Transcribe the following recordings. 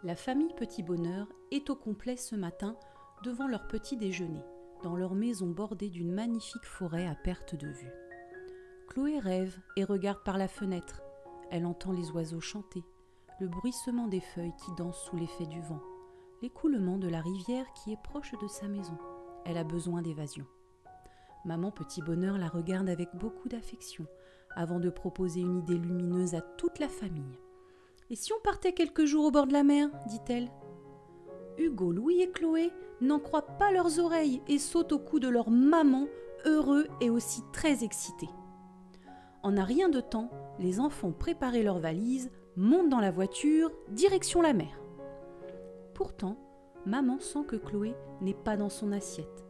La famille Petit Bonheur est au complet ce matin devant leur petit déjeuner, dans leur maison bordée d'une magnifique forêt à perte de vue. Chloé rêve et regarde par la fenêtre. Elle entend les oiseaux chanter, le bruissement des feuilles qui dansent sous l'effet du vent, l'écoulement de la rivière qui est proche de sa maison. Elle a besoin d'évasion. Maman Petit Bonheur la regarde avec beaucoup d'affection, avant de proposer une idée lumineuse à toute la famille. « Et si on partait quelques jours au bord de la mer ?» dit-elle. Hugo, Louis et Chloé n'en croient pas leurs oreilles et sautent au cou de leur maman, heureux et aussi très excités. En un rien de temps, les enfants préparent leurs valises, montent dans la voiture, direction la mer. Pourtant, maman sent que Chloé n'est pas dans son assiette.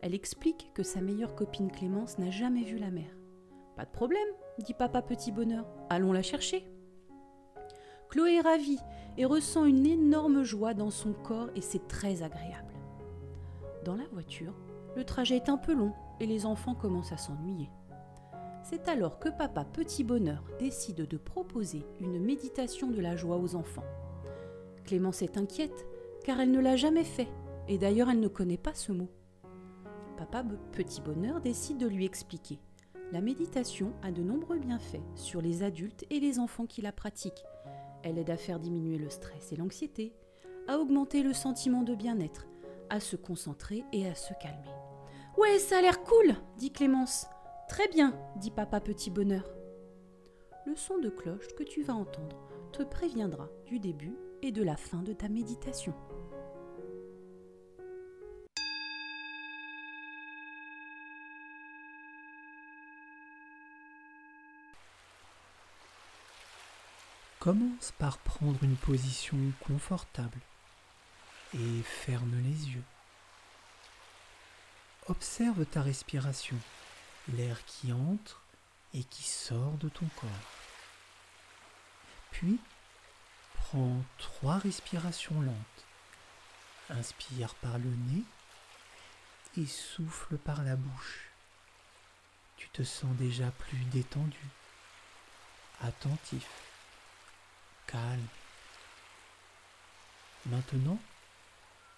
Elle explique que sa meilleure copine Clémence n'a jamais vu la mer. « Pas de problème, dit papa Petit Bonheur, allons la chercher. » Chloé est ravie et ressent une énorme joie dans son corps et c'est très agréable. Dans la voiture, le trajet est un peu long et les enfants commencent à s'ennuyer. C'est alors que papa Petit Bonheur décide de proposer une méditation de la joie aux enfants. Clémence est inquiète car elle ne l'a jamais fait et d'ailleurs elle ne connaît pas ce mot. Papa Petit Bonheur décide de lui expliquer. La méditation a de nombreux bienfaits sur les adultes et les enfants qui la pratiquent. Elle aide à faire diminuer le stress et l'anxiété, à augmenter le sentiment de bien-être, à se concentrer et à se calmer. « Ouais, ça a l'air cool !» dit Clémence. « Très bien !» dit papa Petit Bonheur. Le son de cloche que tu vas entendre te préviendra du début et de la fin de ta méditation. Commence par prendre une position confortable et ferme les yeux. Observe ta respiration, l'air qui entre et qui sort de ton corps. Puis, prends 3 respirations lentes. Inspire par le nez et souffle par la bouche. Tu te sens déjà plus détendu, attentif, calme. Maintenant,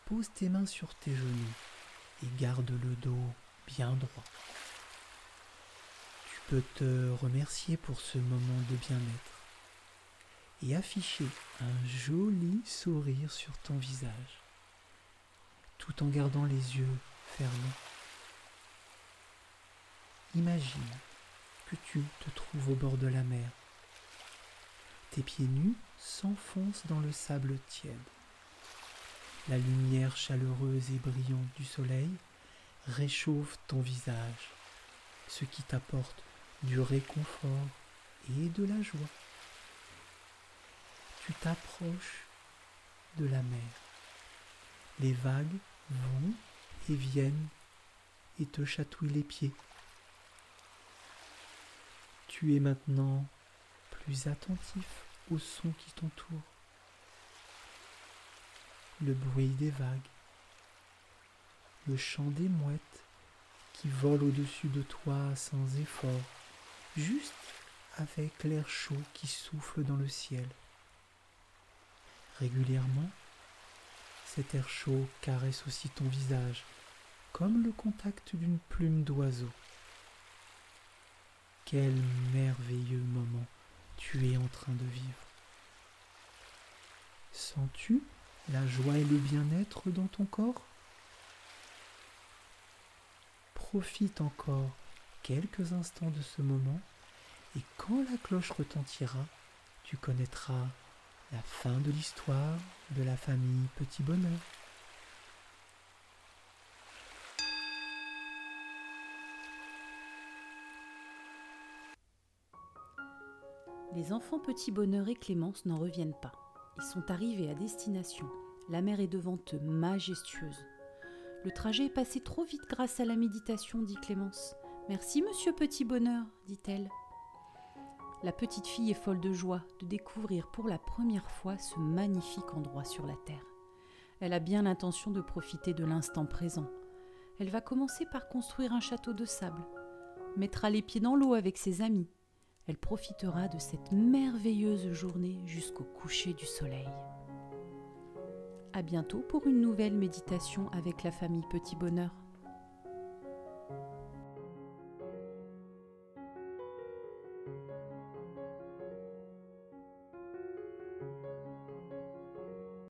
pose tes mains sur tes genoux et garde le dos bien droit. Tu peux te remercier pour ce moment de bien-être et afficher un joli sourire sur ton visage, tout en gardant les yeux fermés. Imagine que tu te trouves au bord de la mer. Tes pieds nus s'enfoncent dans le sable tiède. La lumière chaleureuse et brillante du soleil réchauffe ton visage, ce qui t'apporte du réconfort et de la joie. Tu t'approches de la mer. Les vagues vont et viennent et te chatouillent les pieds. Tu es maintenant plus attentif aux sons qui t'entourent. Le bruit des vagues, le chant des mouettes qui volent au-dessus de toi sans effort, juste avec l'air chaud qui souffle dans le ciel. Régulièrement, cet air chaud caresse aussi ton visage, comme le contact d'une plume d'oiseau. Quel merveilleux moment tu es en train de vivre. Sens-tu la joie et le bien-être dans ton corps? Profite encore quelques instants de ce moment et quand la cloche retentira, tu connaîtras la fin de l'histoire de la famille Petit Bonheur. Les enfants Petit Bonheur et Clémence n'en reviennent pas. Ils sont arrivés à destination. La mer est devant eux, majestueuse. Le trajet est passé trop vite grâce à la méditation, dit Clémence. Merci, monsieur Petit Bonheur, dit-elle. La petite fille est folle de joie de découvrir pour la première fois ce magnifique endroit sur la terre. Elle a bien l'intention de profiter de l'instant présent. Elle va commencer par construire un château de sable, mettra les pieds dans l'eau avec ses amis. Elle profitera de cette merveilleuse journée jusqu'au coucher du soleil. À bientôt pour une nouvelle méditation avec la famille Petit Bonheur.